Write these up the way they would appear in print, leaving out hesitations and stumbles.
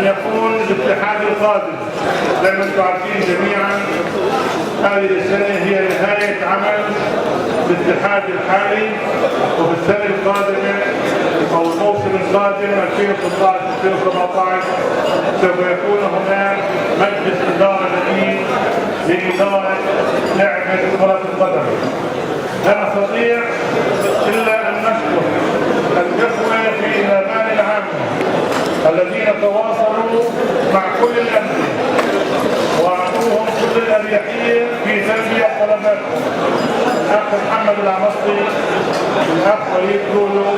يكون الاتحاد القادم. زي ما انتم عارفين جميعا هذه السنة هي نهاية عمل الاتحاد الحالي، وفي السنة القادمة أو الموسم القادم 2016-2017 سوف يكون هناك مجلس إدارة جديد لإدارة لعبة كرة القدم. لا نستطيع إلا أن نشكر الإخوة في الأمان العامة الذين تواصلوا مع كل الأندية وأعطوهم كل الأريحية في تلبية طلباتهم. الأخ محمد العمصي، الأخ وليد لولو،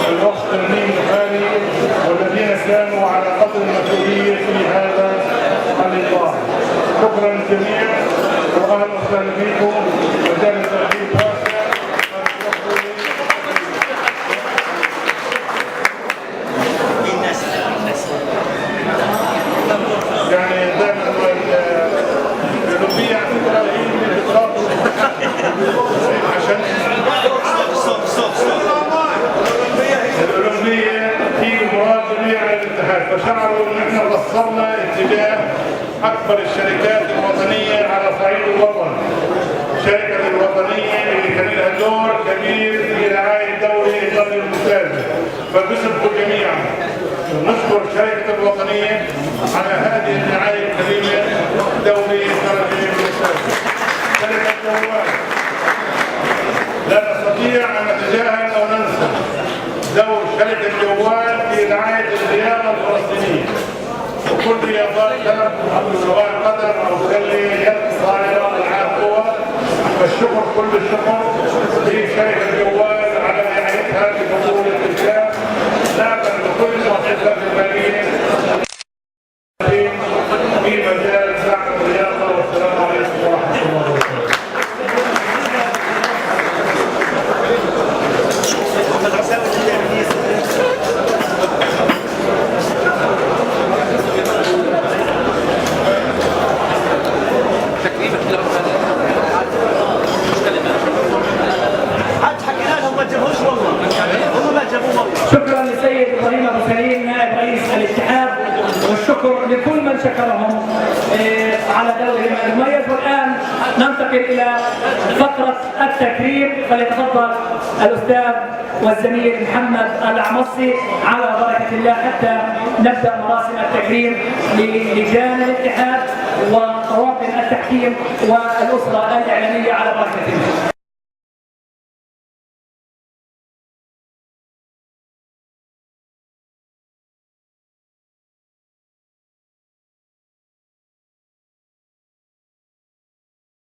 الأخت ترميم الخالي، والذين كانوا على قدر المسؤولية في هذا اللقاء. شكرا للجميع وأهلا وسهلا بكم وجعل ترحيب واسع. يعني دائما الأولمبية على فكرة هي من البطولات عشان الأولمبية هي مباراة جميع الاتحاد، فشعروا ان احنا وصلنا اتجاه اكبر الشركات الوطنية على صعيد الوطن. الشركة الوطنية اللي كان لها دور كبير في رعاية دوري إيطاليا الممتازة، فبيسبقوا جميعا. نشكر الشركة الوطنية على هذه الرعاية الكريمة دوري إيطاليا الممتازة. شركة جوال لا نستطيع أن نتجاهل أو ننسى دور شركة جوال في رعاية الرياضة الفلسطينية وكل رياضات كانت سواء قدم أو سلة يد طائرة ألعاب قوى. فالشكر كل الشكر لشركة جوال على رعايتها في بطولة الإسلام، لا بل بكل المؤسسات المالية في مجال دعم الرياضة. والسلام عليكم ورحمة الله وبركاته. شكرا للسيد ابراهيم ابو سليم نائب رئيس الاتحاد، والشكر لكل من شكرهم على دورهم المميز. والان ننتقل الى فقره التكريم، فليتفضل الاستاذ والزميل محمد العمصي على بركه الله حتى نبدا مراسم التكريم للجان الاتحاد وطواقم التحكيم والاسره الاعلاميه على بركه الله.